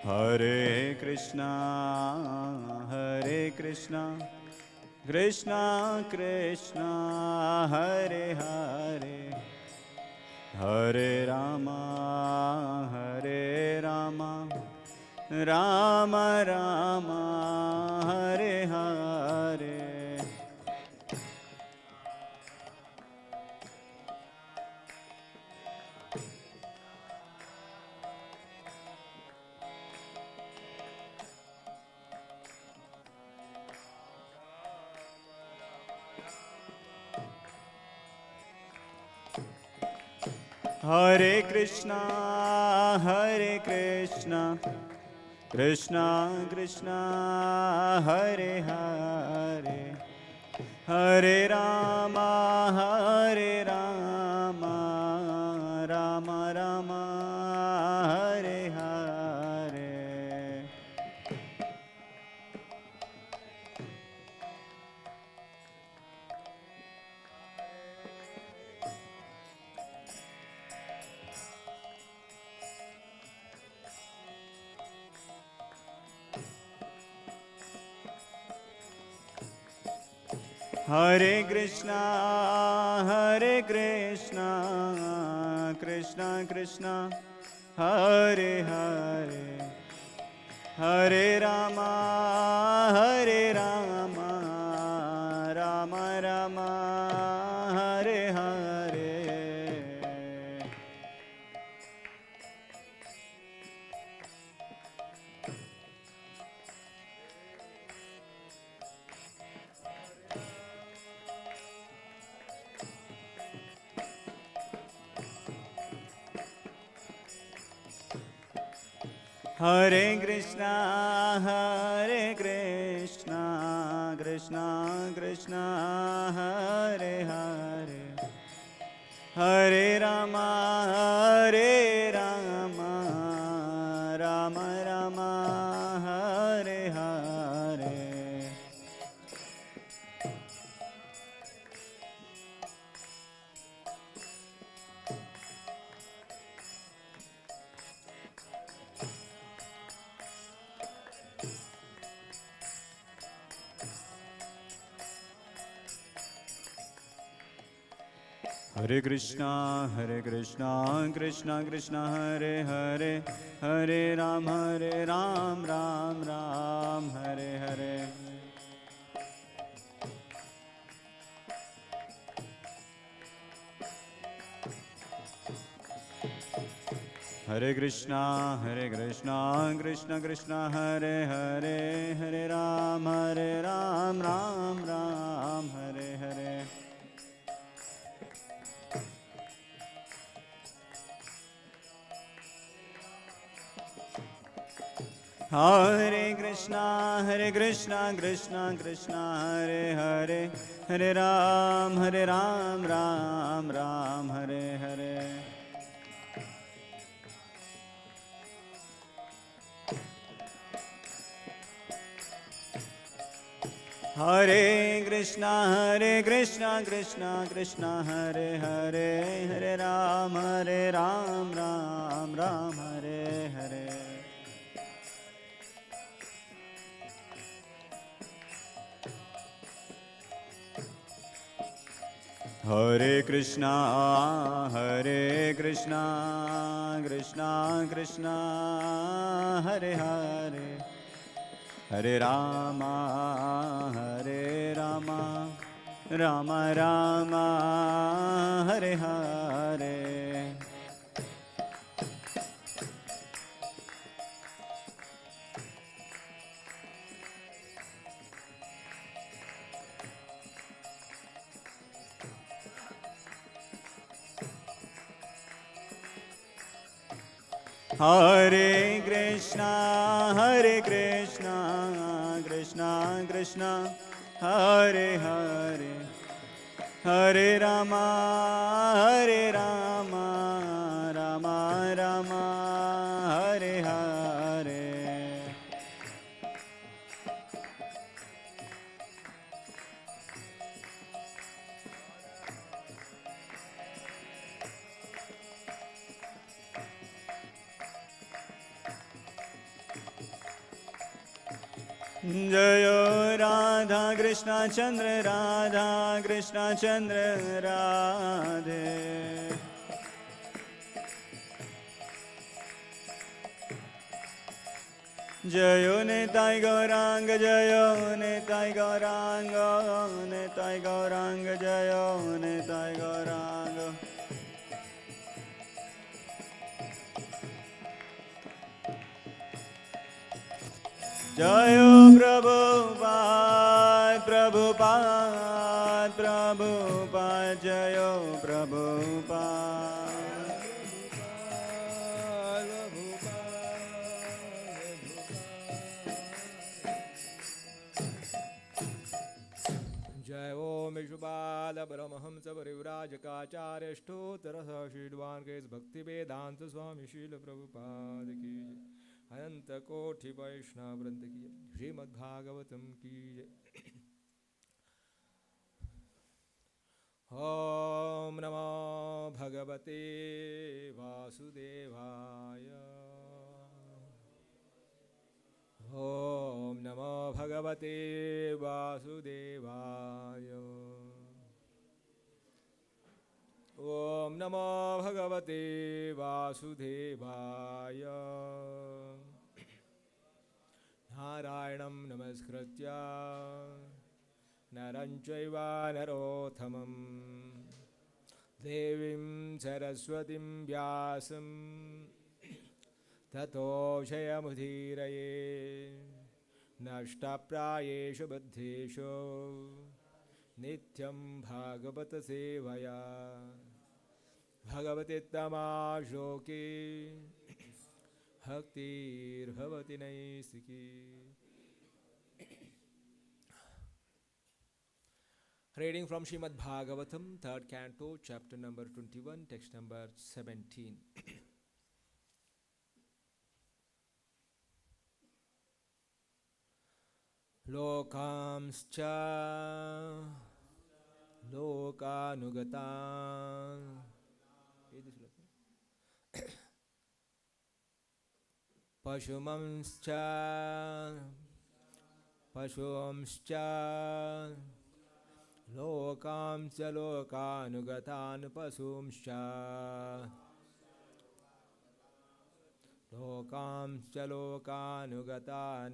Hare Krishna, Krishna Krishna, Hare Hare, Hare Rama, Rama Rama, Hare Hare. Hare Krishna, Krishna Krishna, Hare Hare, Hare Rama, Rama Rama, Hare Hare. Hare Krishna, Krishna Krishna, Hare Hare, Hare Rama, Rama Rama, Hare Hare. Hare Krishna, Krishna Krishna, Hare Hare, Hare Rama, Rama Rama, Hare Hare. Hare Krishna, Krishna Krishna, Hare Hare, Hare Ram, Ram Ram, Hare Hare. Hare Krishna, Krishna Krishna, Hare Hare, Hare Ram, Ram Ram, Hare Hare. Hare Krishna, Krishna Krishna, Hare Hare, Hare Ram, Ram Hare Hare. Hare Krishna, Krishna Krishna, Hare Hare, Hare Ram, Ram Hare Hare. Hare Krishna, Krishna Krishna, Hare Hare, Hare Rama, Rama Rama, Hare Hare. Hare Krishna, Krishna Krishna, Hare Hare, Hare Rama, Rama Rama, Hare Hare. जयो राधा कृष्ण चंद्र राधा कृष्ण चंद्र राधे। जयो निताय गौरांग जयो निताय गौरांग निताय गौरांग जयो निताय गौरांग। जयो प्रभुपाद प्रभुपाद प्रभुपाद जयो प्रभुपाद। जय ओम विश्वपाल परमहंस परिव्राजकाचार्य ष्टोत्तरः श्रीद्वान के भक्ति वेदांत स्वामी शील प्रभुपाद की जय। अनंत कोटि वैष्णव वृंद की जय। श्रीमद् भागवतम की जय। ओम नमो भगवते वासुदेवाय। ओम नमो भगवते वासुदेवाय। ओम नमो भगवते वासुदेवाय। नारायणं नमस्कृत्य नरं चैव नरोत्तमं देवीं सरस्वतीं व्यासं ततो जयमुदीरये। नष्टप्रायेषु बुद्धेषु नित्यं भागवत सेवया भगवतीत्तमाशोके भक्तिर्भवति नैष्ठिकी। Reading from Srimad Bhagavatam, 3rd canto, chapter number 21, text number 17. Lokamscha lokanugatan pashumamscha pashumscha lokamscha lokanugatan pasumscha lokamscha lokanugatan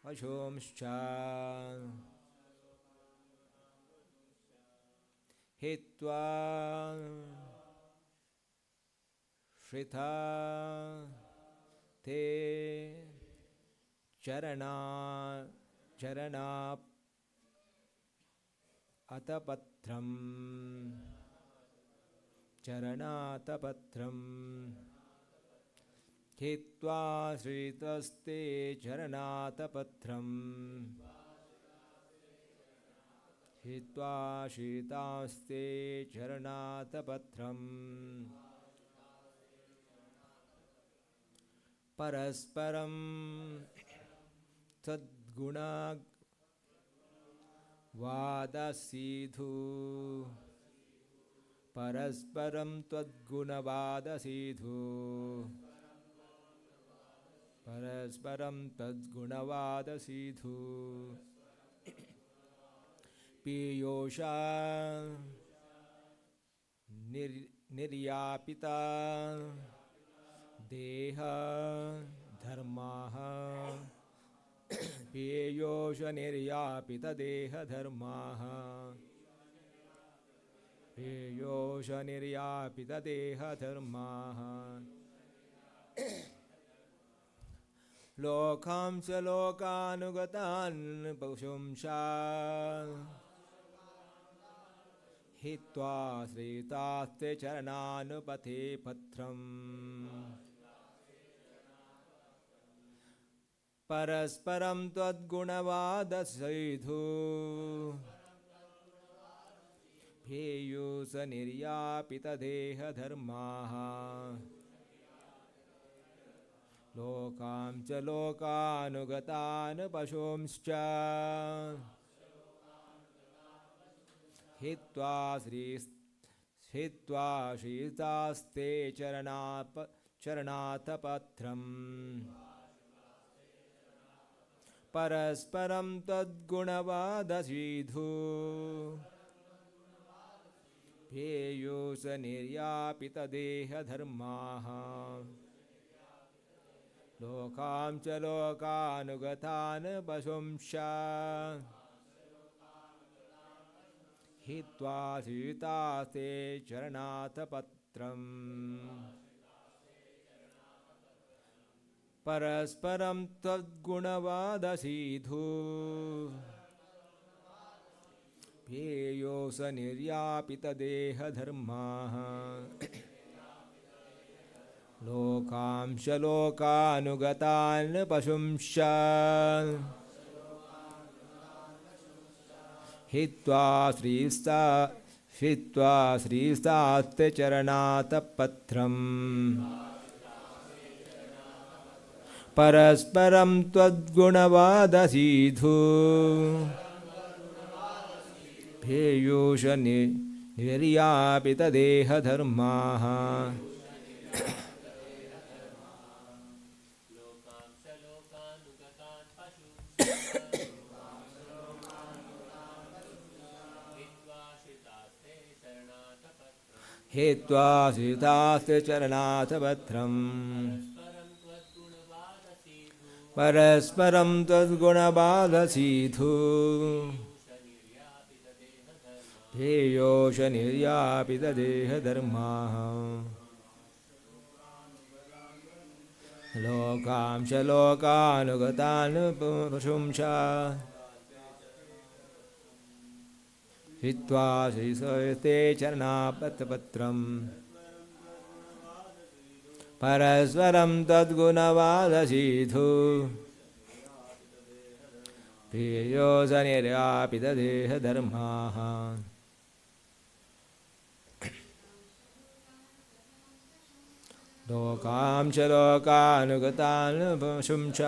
pashumscha hitva Shrita te charana atapatram charanatapatram hitva shritaste charanatapatram hitva shritaste charanatapatram परस्परं तद्गुणा वादसीधु परस्परं तद्गुणवादसीधु परस्परं तद्गुणवादसीधु पीयूषा निर्यापिता देह धर्माः पेयोष निर्यापित देह धर्माः पेयोष निर्यापित देह धर्माः लोकांश लोकानुगतान् पशुंशा हित्वा श्रीतास्ते चरणानुपथे पत्रम् परस्परं त्वद्गुणवादसैधु भेयुष निर्यापितदेहधर्माः लोकां च लोकानुगतान् पशुंश्च हित्वा श्रीतास्ते चरणातपत्रम् परस्परं तद्गुणवादसीधु ध्येयोस निर्यापितदेहधर्माः लोकां च लोकानुगतान् पशुंश्च हित्वा सीतास्ते चरणाथपत्रम् परस्परं तद्गुणवादसीधु ध्येयोस निर्यापितदेहधर्माः लोकांश लोकानुगतान् पशुंश्च हित्वा श्रीस्तास्ते चरणातपत्रम् परस्परं त्वद्गुणवादसीधु ध्येयोश निर्यापितदेहधर्माः हित्वा सीतास्ते चरणाथपत्रम् परस्परं तद्गुणवादसीधु ध्येयोश निर्यापितदेहधर्माः लोकांश लोकानुगतान् पशुंश्च हित्वा श्रीस्ते चरणापत्रम् परस्परं तद्गुणवादसीधु ध्येयोस निर्यापितदेहधर्माः लोकांश लोकानुगतान् पशुंश्च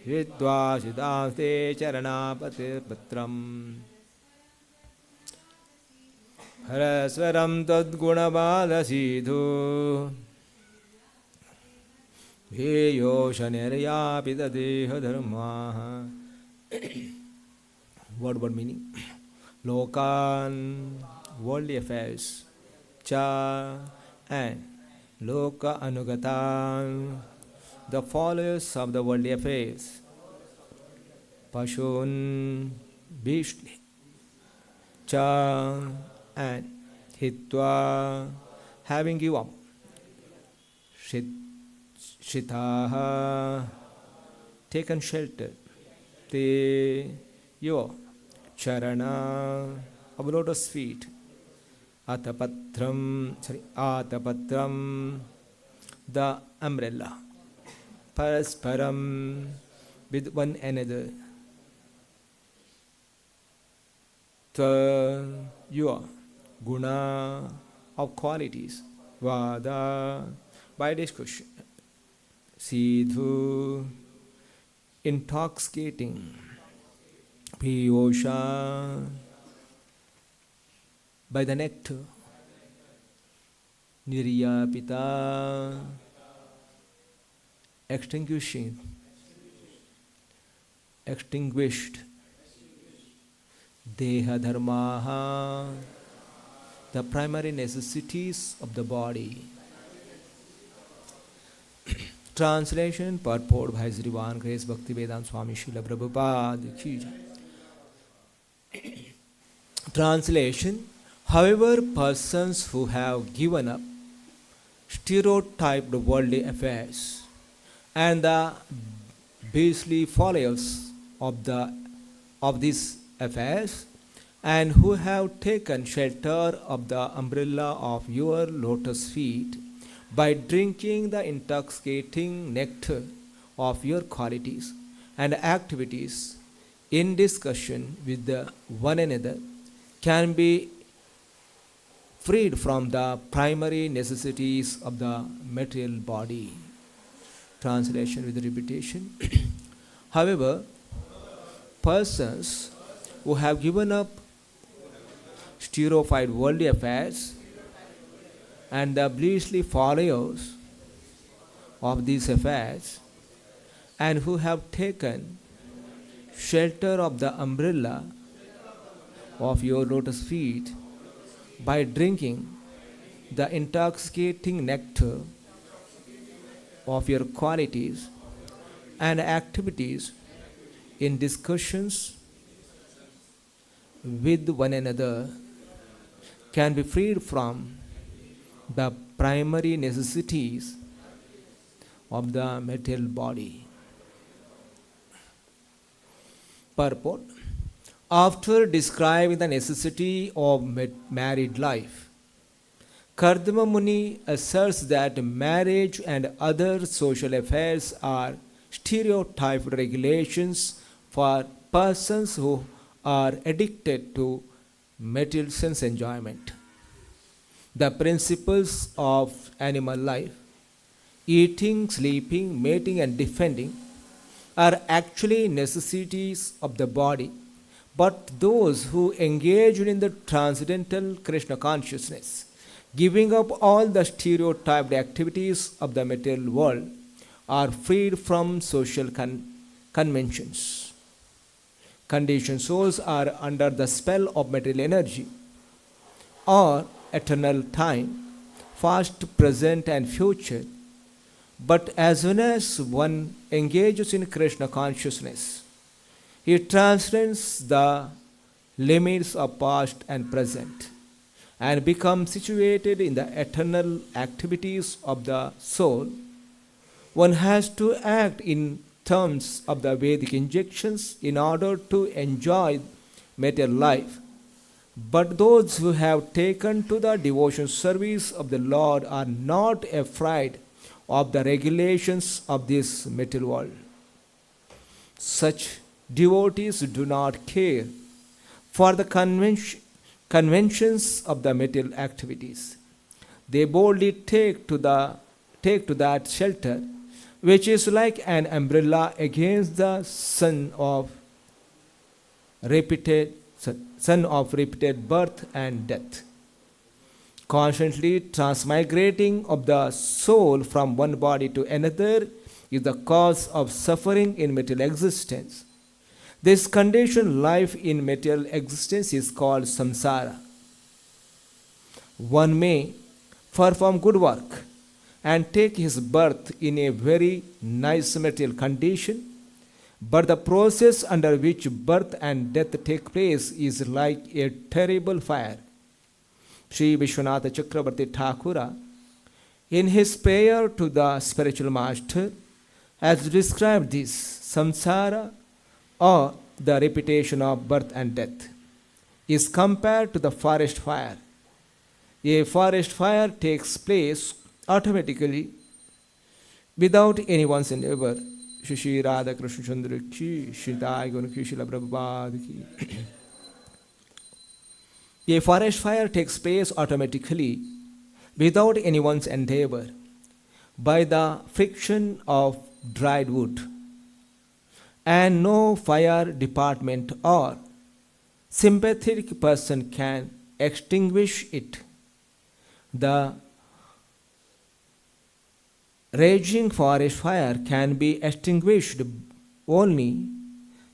हित्वा सीतास्ते चरणापत्रम् परस्परं तद्गुणवादसीधु ध्येयोश निर्यापितदेहधर्माः What meaning? Lokan, worldly affairs, cha and loka anugatan, the followers of the worldly affairs, pashun, beastly, cha and hitva, having given up, shitaha, taken shelter, te, your charana, of lotus feet, atapatram, the umbrella, parasparam, with one another, your guna, of qualities, vada, by discussion, sidhu, intoxicating, piyosha, by the nectar, niryapita, extinguished, deha dharmaha, the primary necessities of the body. Translation, purport by Srivan Grace Bhaktivedanta Swami Srila Prabhupada Ki Jai. Translation, however, persons who have given up stereotyped worldly affairs and the beastly followers of these affairs, and who have taken shelter of the umbrella of your lotus feet by drinking the intoxicating nectar of your qualities and activities in discussion with one another, can be freed from the primary necessities of the material body. Translation with repetition. However, persons who have given up stereotyped worldly affairs and the beastly followers of these affairs, and who have taken shelter of the umbrella of your lotus feet by drinking the intoxicating nectar of your qualities and activities in discussions with one another, can be freed from the primary necessities of the material body. Purport. After describing the necessity of married life, Kardama Muni asserts that marriage and other social affairs are stereotyped regulations for persons who are addicted to material sense enjoyment. The principles of animal life, eating, sleeping, mating, and defending, are actually necessities of the body, but those who engage in the transcendental Krishna consciousness, giving up all the stereotyped activities of the material world, are freed from social conventions. Conditioned souls are under the spell of material energy or eternal time, past, present, and future. But as soon as one engages in Krishna consciousness, he transcends the limits of past and present and becomes situated in the eternal activities of the soul. One has to act in terms of the Vedic injunctions in order to enjoy material life. But those who have taken to the devotion service of the Lord are not afraid of the regulations of this material world. Such devotees do not care for the conventions of the material activities. They boldly take to that shelter, which is like an umbrella against the sun of repeated birth and death. Constantly transmigrating of the soul from one body to another is the cause of suffering in material existence. This conditioned life in material existence is called samsara. One may perform good work and take his birth in a very nice material condition, but the process under which birth and death take place is like a terrible fire. Sri Vishwanatha Chakravarti Thakura, in his prayer to the spiritual master, has described this samsara, or the repetition of birth and death, is compared to the forest fire. A forest fire takes place automatically without anyone's endeavor. Shri Radha Krishna Chandra ki, Shridai Guru ki, Srila Prabhupada ki. A forest fire takes place automatically without anyone's endeavor by the friction of dried wood, and no fire department or sympathetic person can extinguish it. The raging forest fire can be extinguished only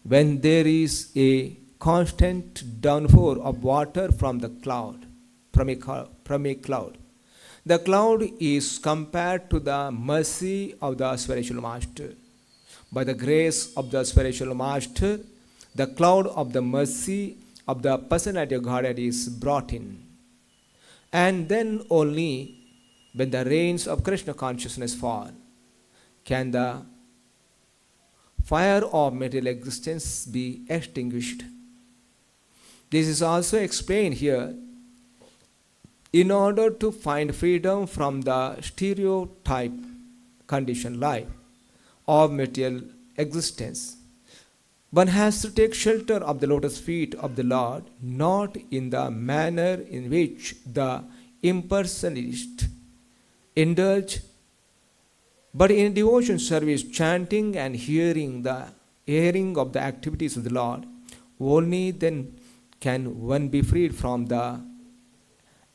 when there is a constant downpour of water from a cloud. The cloud is compared to the mercy of the spiritual master. By the grace of the spiritual master, the cloud of the mercy of the personality of Godhead is brought in. And then only when the rains of Krishna consciousness fall, can the fire of material existence be extinguished. This is also explained here. In order to find freedom from the stereotype conditioned life of material existence, one has to take shelter of the lotus feet of the Lord, not in the manner in which the impersonalist indulge, but in devotion service, chanting and hearing of the activities of the Lord. Only then can one be freed from the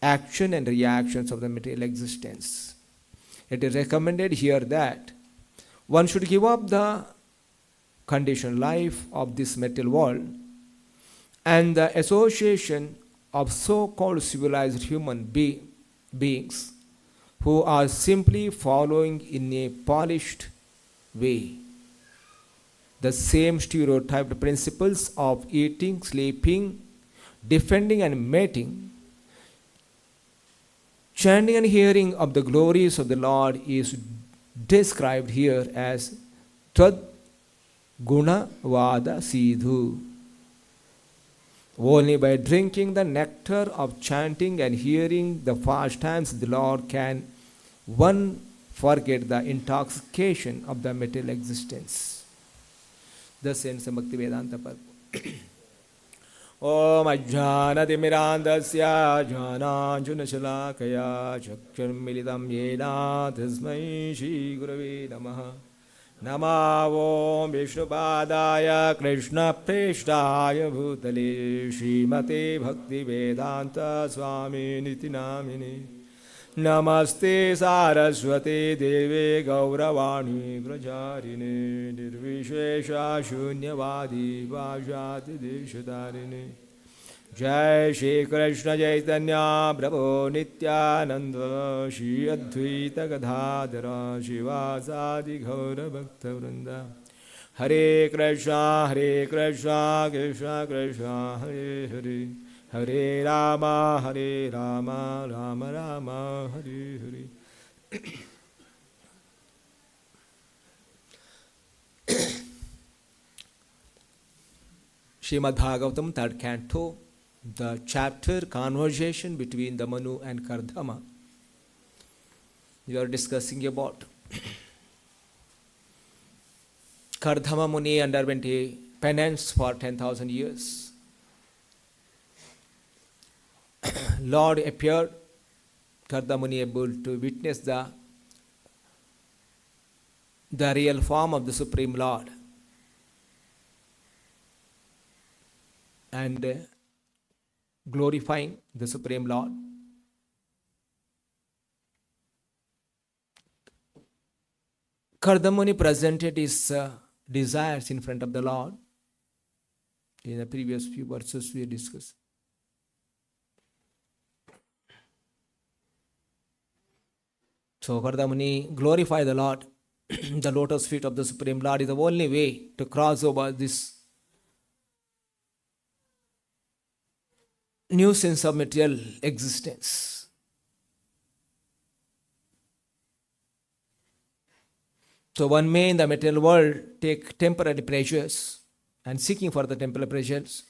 action and reactions of the material existence. It is recommended here that one should give up the conditioned life of this material world, and the association of so-called civilized human beings who are simply following in a polished way the same stereotyped principles of eating, sleeping, defending and mating. Chanting and hearing of the glories of the Lord is described here as Tad Guna Vada Sidhu. Only by drinking the nectar of chanting and hearing the pastimes of the Lord can one forget the intoxication of the material existence. Thus ends the Bhakti Vedanta purport. Om Ajnanatimirandasya Jnananjunashalakaya Chakshurmilitam Yena Tasmai Shri Gurave Namaha. Namo Vishnupadaya Krishna Preshtaya Bhutale Srimate Bhakti Vedanta Swami Niti Namini. Namaste Saraswati Deve Gauravani Pracharini Nirvishesha Shunyavadi Vajati Deshatarini. Jai Shri Krishna Chaitanya Prabhu Nityananda Shri Advaita Gadadhara Shivasadi Gaura Bhakta Vrinda. Hare Krishna Krishna Krishna Hare Hare Hare Rama Rama Rama Hare Hare. Srimad Bhagavatam, third canto, the chapter conversation between the Manu and Kardama. We are discussing about Kardama Muni underwent a penance for 10,000 years. Lord appeared, Kardama Muni able to witness the real form of the Supreme Lord. And glorifying the Supreme Lord. Kardama Muni presented his desires in front of the Lord. In the previous few verses we discussed. So Kardama Muni glorified the Lord. The lotus feet of the Supreme Lord is the only way to cross over this new sense of material existence. So one may in the material world take temporary pleasures and seeking for the temporary pleasures.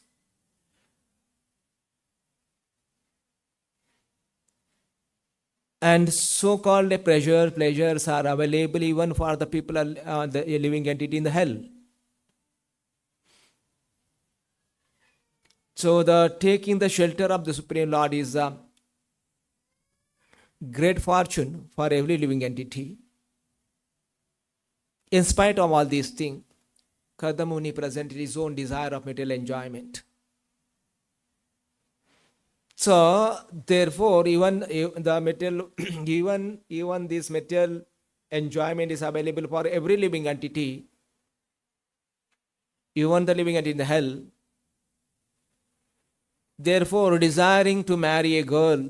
And so-called pleasures are available even for the people, the living entity in the hell. So the taking the shelter of the Supreme Lord is a great fortune for every living entity. In spite of all these things, Kardama Muni presented his own desire of material enjoyment. So therefore, even the material, even this material enjoyment is available for every living entity, even the living entity in the hell. Therefore, desiring to marry a girl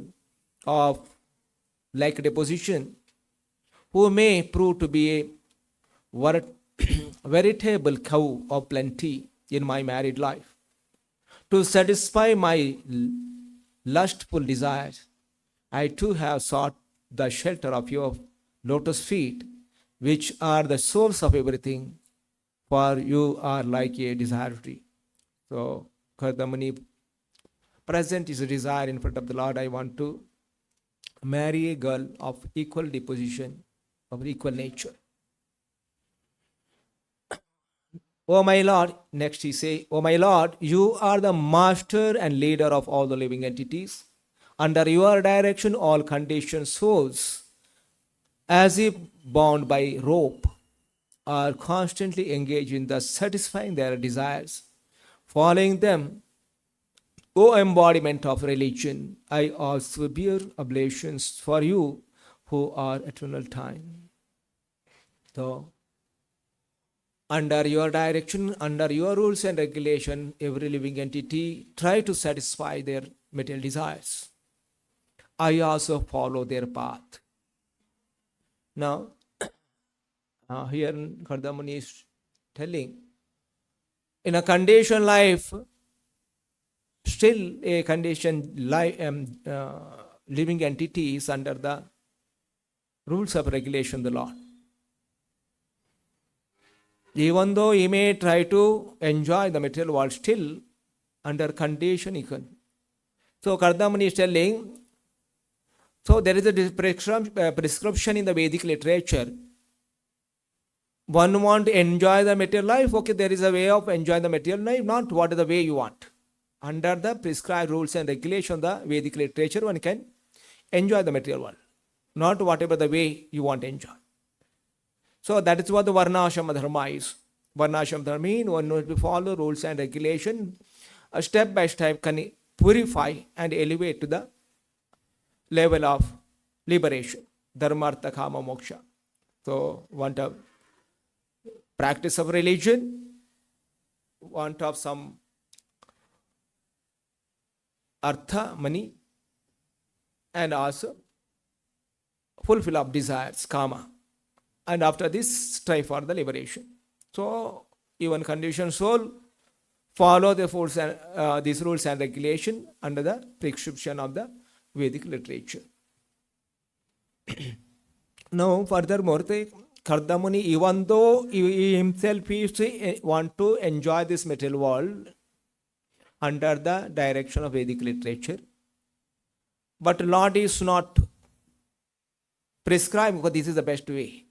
of like deposition, who may prove to be a veritable cow of plenty in my married life, to satisfy my lustful desires, I too have sought the shelter of your lotus feet, which are the source of everything, for you are like a desire tree. So, Kardama Muni present his desire in front of the Lord. I want to marry a girl of equal deposition, of equal nature. O my Lord, next he say, O my Lord, you are the master and leader of all the living entities. Under your direction, all conditioned souls, as if bound by rope, are constantly engaged in thus satisfying their desires. Following them, O embodiment of religion, I also bear oblations for you who are eternal time. So, under your direction, under your rules and regulation, every living entity try to satisfy their material desires. I also follow their path. Now, here Kardamani is telling, in a conditioned life, still a conditioned life, living entity is under the rules of regulation of the Lord. Even though he may try to enjoy the material world, still under condition he can. So Kardamani is telling, so there is a prescription in the Vedic literature. One want to enjoy the material life, okay, there is a way of enjoying the material life, not what is the way you want. Under the prescribed rules and regulation of the Vedic literature, one can enjoy the material world, not whatever the way you want to enjoy. So that is what the Varna Ashrama Dharma is. Varna Ashrama Dharma means one knows to follow rules and regulation, step by step can purify and elevate to the level of liberation. Dharma, Artha, Kama, Moksha. So want of practice of religion, want of some artha, money, and also fulfill of desires, kama. And after this, strive for the liberation. So, even conditioned soul follow the force and, these rules and regulation under the prescription of the Vedic literature. Now, furthermore, Kardamuni, even though he himself want to enjoy this material world under the direction of Vedic literature, but Lord is not prescribed because this is the best way.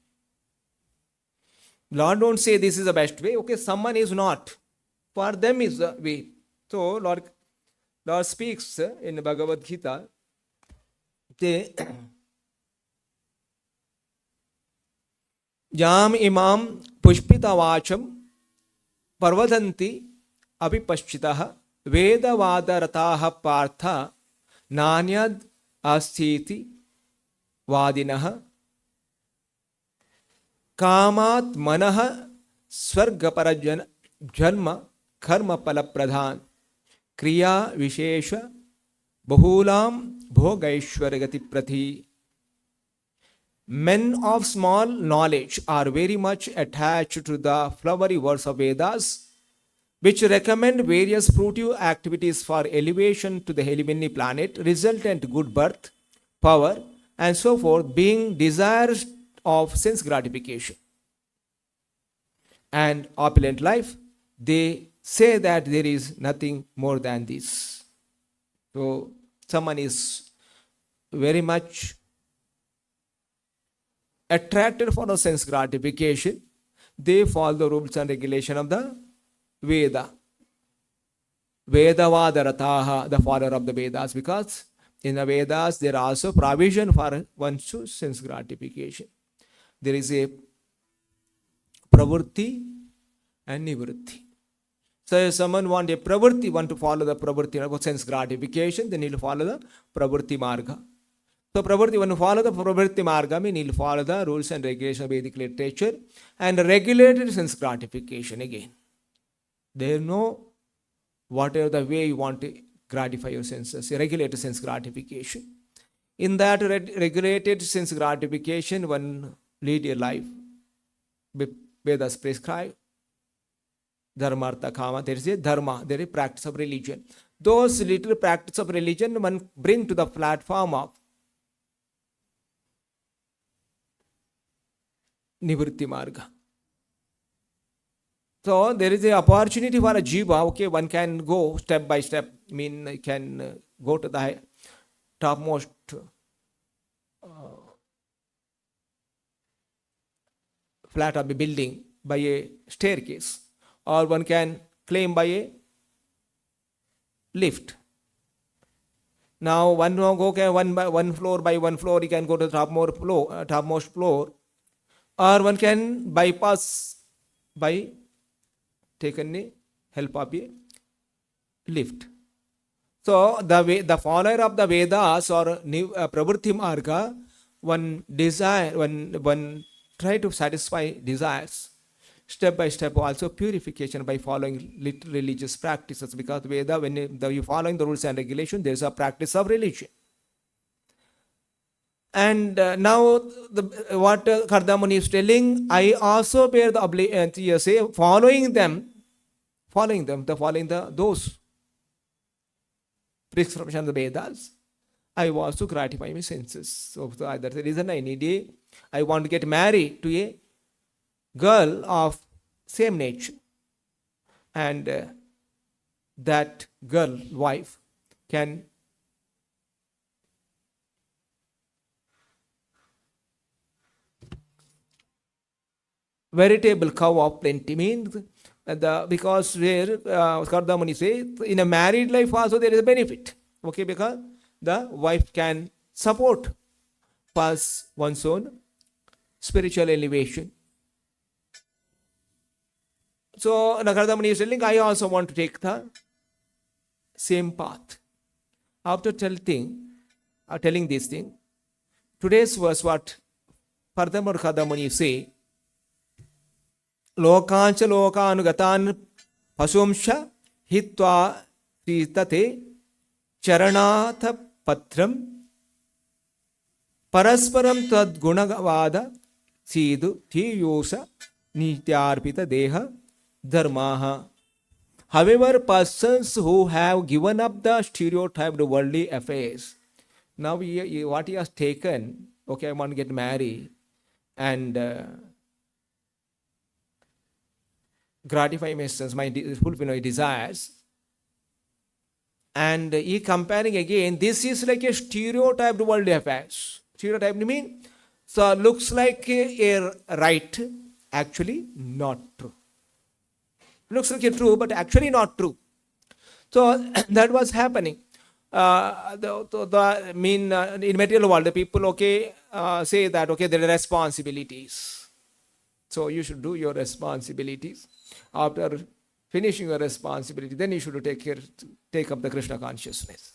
Lord don't say this is the best way. Okay, someone is not. For them is the way. So Lord speaks in Bhagavad Gita. Jam imam pushpita vacham parvadanti apipaschitaha vedavadarataha partha nanyad asthiti vadinaha कामात् मनः स्वर्ग पर जन्म कर्म फल प्रधान क्रिया विशेष बहुलाम भोगैश्वर्य गति प्रति. Men of small knowledge are very much attached to the flowery words of Vedas, which recommend various fruitive activities for elevation to the heavenly planet, resultant good birth, power, and so forth, being desires of sense gratification and opulent life. They say that there is nothing more than this. So someone is very much attracted for the sense gratification, they follow the rules and regulation of the Veda. Vedavadarataha, the follower of the Vedas, because in the Vedas there are also provision for one's sense gratification. There is a pravritti and nivritti. So if someone want a pravritti, want to follow the pravritti of sense gratification, then he'll follow the pravritti marga. So pravritti, when you follow the pravritti marga, mean he'll follow the rules and regulations of Vedic literature and regulated sense gratification again. There is no whatever the way you want to gratify your senses, regulated sense gratification. In that regulated sense gratification, one lead your life. Vedas prescribe dharma, artha, kama. There is a dharma, there is a practice of religion. Those little practice of religion one bring to the platform of nivritti marga. So there is an opportunity for a jiva. Okay, one can go step by step. Can go to the topmost flat of a building by a staircase, or one can climb by a lift. Now one floor by one floor, he can go to the topmost floor, or one can bypass by taking the help of a lift. So the follower of the Vedas or pravritti marga, one desire, one try to satisfy desires, step by step also purification by following religious practices, because Veda, when you following the rules and regulations, there is a practice of religion. And now what Kardamuni is telling, I also bear the obligation, following those prescriptions of the Vedas, I want to gratify my senses. So that's the reason any day I want to get married to a girl of same nature, and that girl, wife, can veritable cow of plenty, means because where Kardamuni says in a married life also there is a benefit, okay, because the wife can support one's own spiritual elevation. So Kardamuni is telling, I also want to take the same path. After telling this thing, today's verse, what furthermore Kardamuni say, लोकांच लोकानुगतान् पशुंश हित्वा सीतते चरणाथ पत्रम परस्परम तद्गुणवाद सीदु धीयोस नित्यार्पित देह धर्माः. However, persons who have given up the stereotyped worldly affairs, now what he has taken, okay, I want to get married and gratify my senses, fulfill my desires, and he comparing again, this is like a stereotyped worldly affairs. Stereotyped mean, so looks like a right, actually not true. Looks like a true, but actually not true. So that was happening. In material world, the people, okay, say that, okay, there are responsibilities. So you should do your responsibilities. After finishing your responsibility, then you should take up the Krishna consciousness.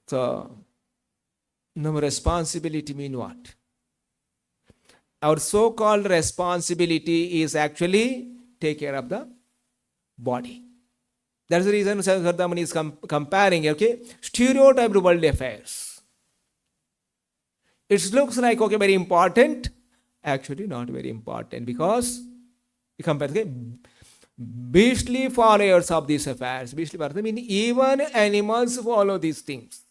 So, no responsibility mean what? Our so-called responsibility is actually take care of the body. That's the reason Kardamuni is comparing, okay, stereotyped worldly affairs. It looks like, okay, very important, actually not very important, because you compare, okay, beastly followers of these affairs. Beastly followers mean even animals follow these things.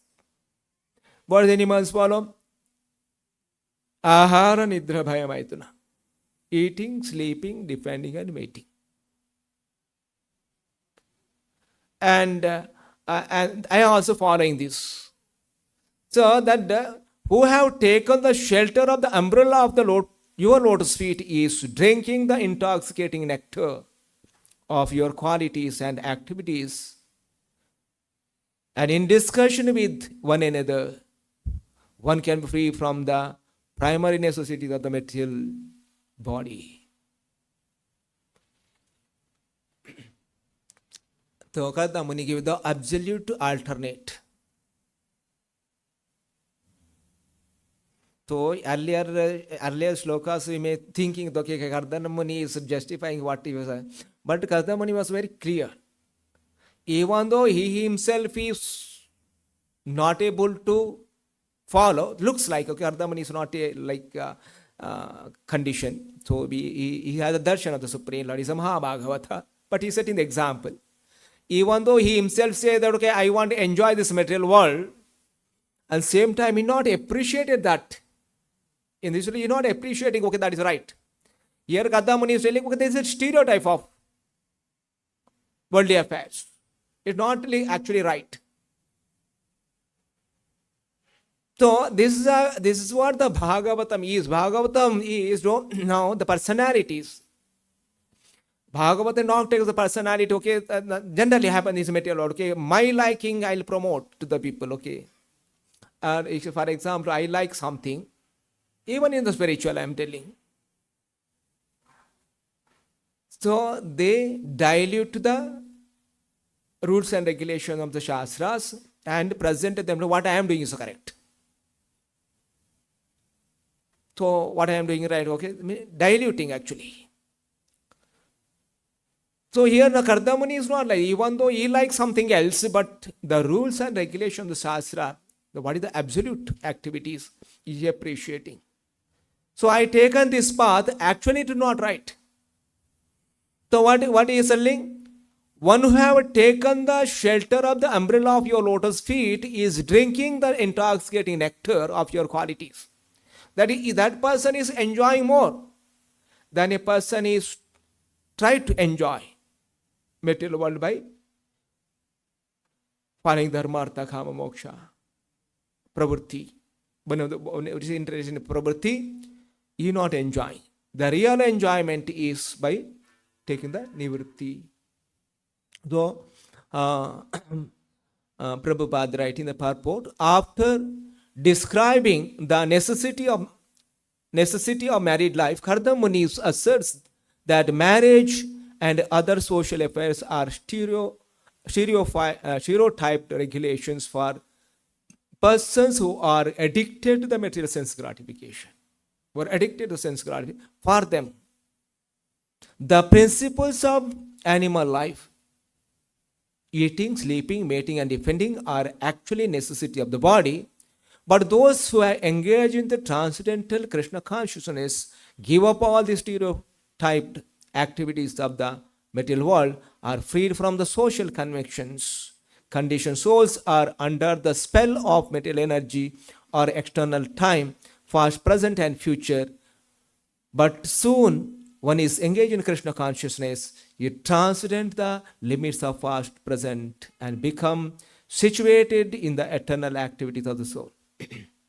What do animals follow? Ahara nidra bhayamaituna. Eating, sleeping, defending and mating. And I am also following this. So that who have taken the shelter of the umbrella of the Lord, your lotus feet, is drinking the intoxicating nectar of your qualities and activities, and in discussion with one another, one can be free from the primary necessities of the material body. So Kardamuni gives the absolute alternate. So earlier shlokas we may thinking that Kardamuni is justifying what he was saying. But Kardamuni was very clear. Even though he himself is not able to follow, looks like, okay, Kardamuni is not a condition. So he has a darshan of the Supreme Lord, is a Mahabhagavata. But he set in the example. Even though he himself says that, okay, I want to enjoy this material world, and same time he not appreciated that. In this way, he not appreciating, okay, that is right. Here Kardamuni is telling, okay, there is a stereotype of worldly affairs. It's not actually right. So this is what the Bhagavatam is. Bhagavatam is now the personalities. Bhagavatam not takes the personality, okay, generally happen in this material world, okay, my liking I'll promote to the people, okay. If, for example, I like something, even in the spiritual I am telling. So they dilute the rules and regulations of the Shastras and present them to what I am doing is correct. So what I am doing right, okay, diluting actually. So here the Kardamani is not like, even though he likes something else, but the rules and regulations of the Shastra, what is the absolute activities, is appreciating. So I taken this path, actually it is not right. So what is telling? One who have taken the shelter of the umbrella of your lotus feet is drinking the intoxicating nectar of your qualities. That person is enjoying more than a person is trying to enjoy material world by following dharma, artha, kama, moksha, pravritti. One of the which is interested in pravritti, he is not enjoying. The real enjoyment is by taking the nivritti. Though Prabhupada writing the purport, after describing the necessity of married life, Kharda Muni asserts that marriage and other social affairs are stereotyped regulations for persons who are addicted to the material sense gratification. Who are addicted to sense gratification. For them, the principles of animal life, eating, sleeping, mating, and defending, are actually necessity of the body. But those who are engaged in the transcendental Krishna consciousness, give up all the stereotyped activities of the material world, are freed from the social conventions. Conditioned souls are under the spell of material energy or external time, past, present, and future. But soon, one is engaged in Krishna consciousness, you transcend the limits of past, present, and become situated in the eternal activities of the soul.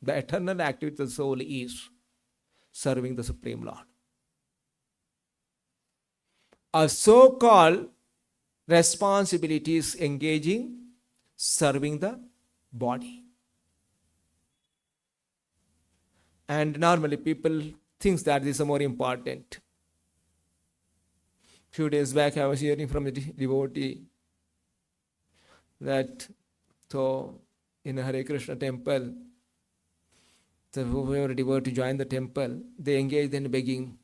The eternal activity of the soul is serving the Supreme Lord. A so-called responsibility is engaging, serving the body. And normally people think that this is more important. Few days back I was hearing from a devotee that so in a Hare Krishna temple, so whoever devotee join the temple, they engage in begging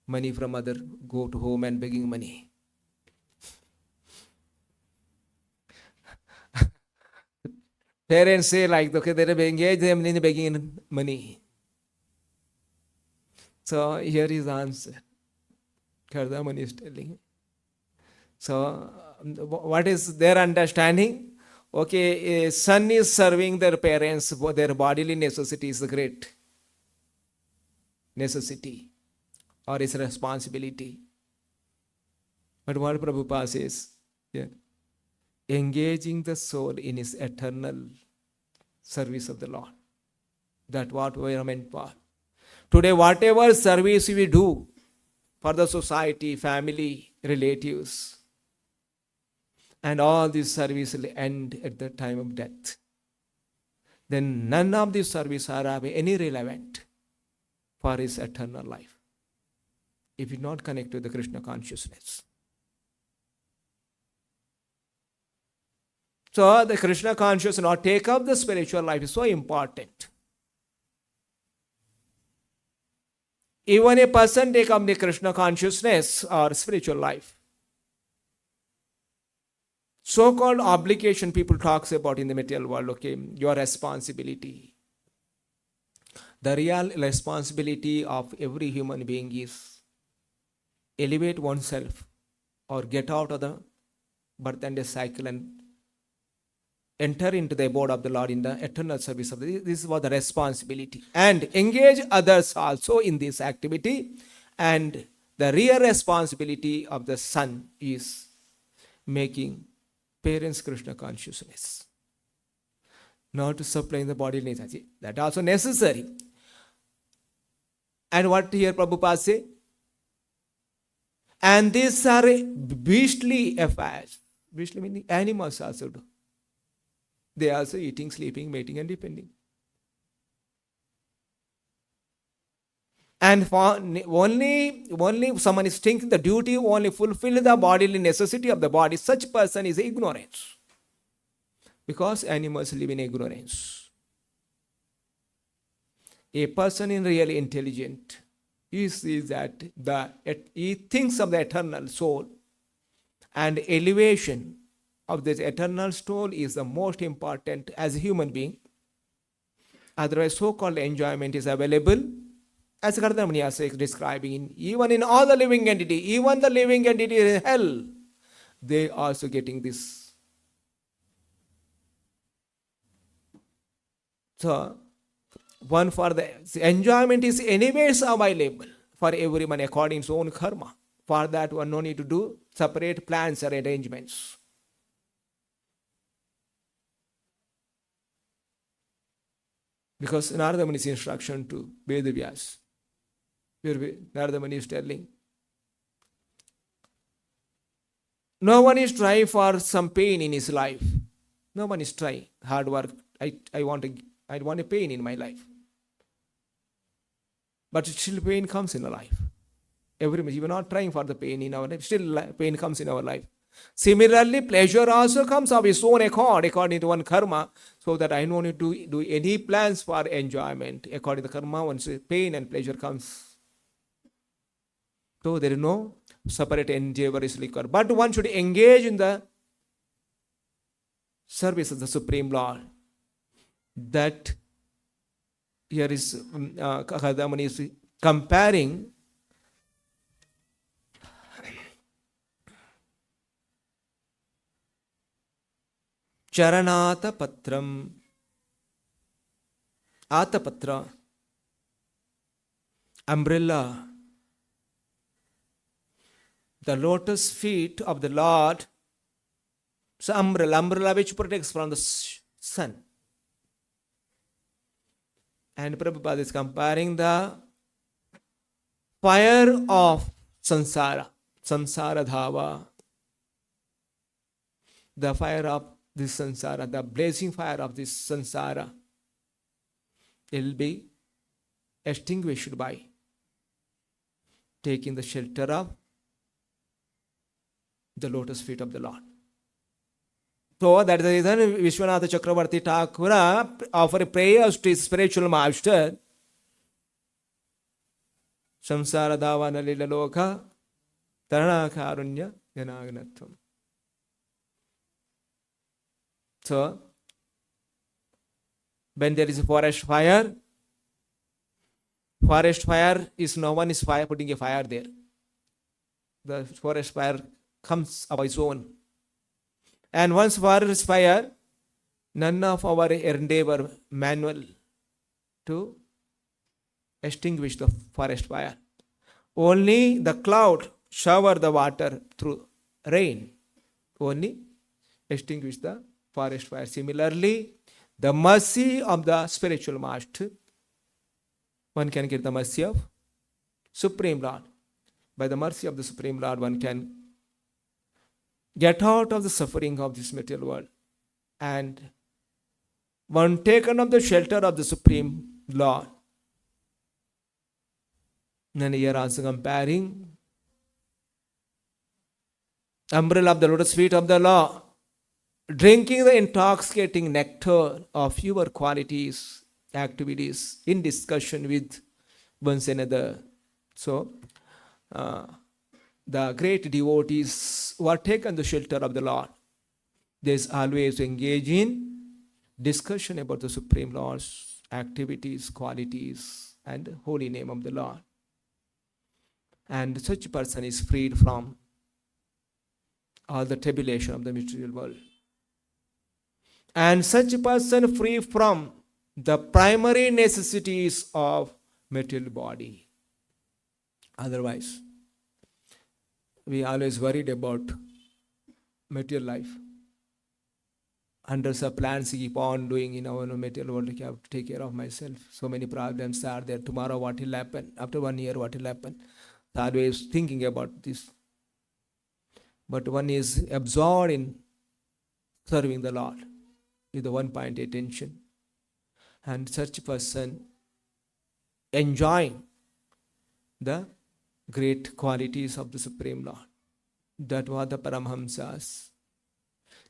money from other, go to home and begging money. Parents say like, okay, they engage them in begging money. So here is the answer. Kardamani is telling. So what is their understanding? Okay, a son is serving their parents, their bodily necessity is a great necessity or is a responsibility. But what Prabhupada says, yeah, engaging the soul in his eternal service of the Lord. That's what we are meant for. Today, whatever service we do for the society, family, relatives, and all this service will end at the time of death. Then none of these services are any relevant for his eternal life if he not connect to the Krishna consciousness. So the Krishna consciousness or take up the spiritual life is so important. Even a person take up the Krishna consciousness or spiritual life, so-called obligation people talks about in the material world, okay, your responsibility. The real responsibility of every human being is elevate oneself or get out of the birth and death cycle and enter into the abode of the Lord in the eternal service of the. This is what the responsibility. And engage others also in this activity. And the real responsibility of the son is making parents Krishna consciousness. Not to supply the body needs. That also necessary. And what here Prabhupada say? And these are beastly affairs. Beastly meaning animals also do. They are also eating, sleeping, mating, and depending. And for only someone is thinking the duty only fulfill the bodily necessity of the body, such person is ignorance. Because animals live in ignorance. a person is really intelligent, he sees that he thinks of the eternal soul, and elevation of this eternal soul is the most important as a human being. Otherwise, so-called enjoyment is available, as Gardamani is describing, even in all the living entity, even the living entity in hell, they are also getting this. So, one for the enjoyment is anyways available for everyone according to own karma. For that one no need to do separate plans or arrangements. Because Narada Muni's instruction to Vedavyas, where Narada Muni is telling, no one is trying for some pain in his life. No one is trying hard work. I want a pain in my life. But still pain comes in our life. We are not trying for the pain in our life. Still pain comes in our life. Similarly, pleasure also comes of its own accord, according to one karma, so that I don't need to do any plans for enjoyment. According to karma, once pain and pleasure comes. So there is no separate endeavor is required. But one should engage in the service of the Supreme Lord. That here is Kadamani is comparing Charanata Patram, Atapatra, umbrella, the lotus feet of the Lord. So umbrella which protects from the sun. And Prabhupada is comparing the fire of samsara dhava, the fire of this samsara, the blazing fire of this samsara will be extinguished by taking the shelter of the lotus feet of the Lord. So that is the reason Vishwanatha Chakravarti Thakura offered prayers to his spiritual master. Samsara Davana Lila Loka Tarana Karunya Yanaganatham. So, when there is a forest fire is no one is putting a fire there. The forest fire comes of its own. And once forest fire, none of our endeavor manual to extinguish the forest fire. Only the cloud shower the water through rain. Only extinguish the forest fire. Similarly, the mercy of the spiritual master, one can get the mercy of Supreme Lord. By the mercy of the Supreme Lord, one can get out of the suffering of this material world. And one taken of the shelter of the Supreme Lord. And here also comparing umbrella of the lotus feet of the Lord, drinking the intoxicating nectar of your qualities, activities, in discussion with one another. So, the great devotees who are taken the shelter of the Lord, they always engage in discussion about the Supreme Lord's activities, qualities, and holy name of the Lord. And such person is freed from all the tribulation of the material world. And such person free from the primary necessities of material body. Otherwise, we always worried about material life. Hundreds of plans keep on doing in our material world. I have to take care of myself. So many problems are there. Tomorrow what will happen? After 1 year what will happen? Always thinking about this. But one is absorbed in serving the Lord with the one point attention. And such person enjoying the great qualities of the Supreme Lord. That was the Paramahamsas.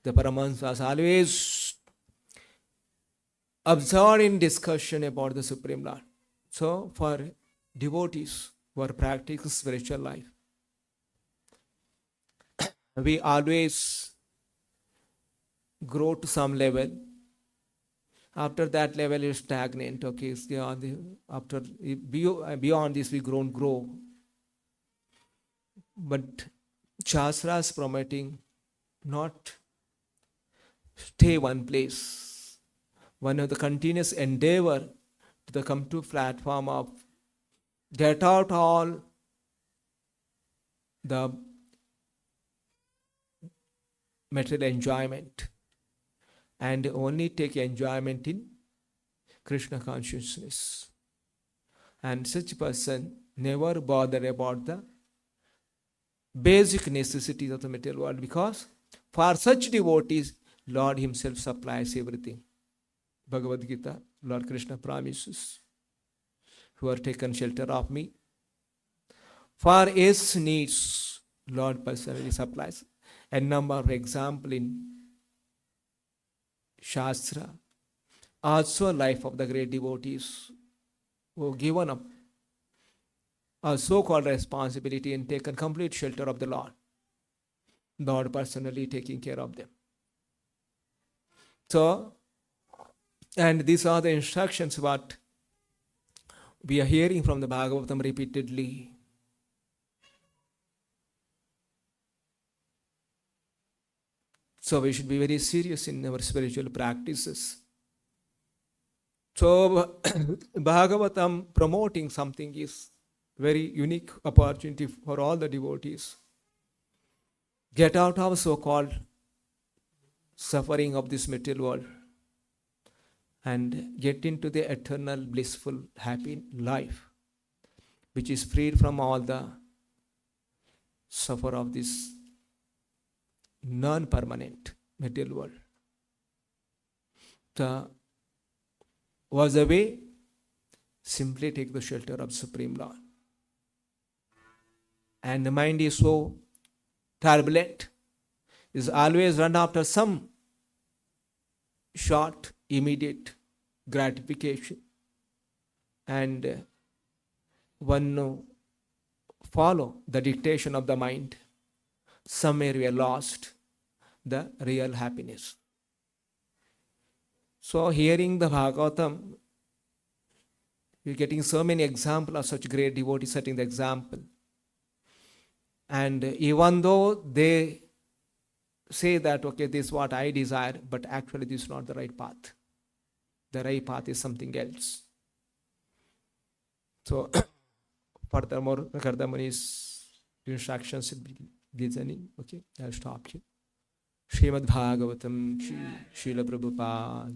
The Paramahamsas always absorbed in discussion about the Supreme Lord. So for devotees who are practicing spiritual life, we always grow to some level. After that level is stagnant. Okay, after beyond this we grow. But Shastra is promoting not stay one place. One of the continuous endeavor to come to platform of get out all the material enjoyment and only take enjoyment in Krishna consciousness. And such person never bother about the basic necessities of the material world, because for such devotees, Lord Himself supplies everything. Bhagavad Gita, Lord Krishna promises, who are taken shelter of me. For His needs, Lord personally supplies. A number of examples in Shastra, also life of the great devotees who given up a so-called responsibility and taken complete shelter of the Lord. Lord personally taking care of them. So, and these are the instructions what we are hearing from the Bhagavatam repeatedly. So we should be very serious in our spiritual practices. So Bhagavatam promoting something is very unique opportunity for all the devotees. Get out of so-called suffering of this material world and get into the eternal blissful happy life, which is freed from all the suffer of this non-permanent material world. Was the way? Simply take the shelter of Supreme Lord. And the mind is so turbulent, is always run after some short, immediate gratification. And one follow the dictation of the mind. Somewhere we are lost the real happiness. So hearing the Bhagavatam, you're getting so many examples of such great devotees setting the example. And even though they say that, okay, this is what I desire, but actually this is not the right path. The right path is something else. So furthermore, Kardamuni's instructions will be listening. Okay, I'll stop here. Srimad Bhagavatam, Srila Prabhupada.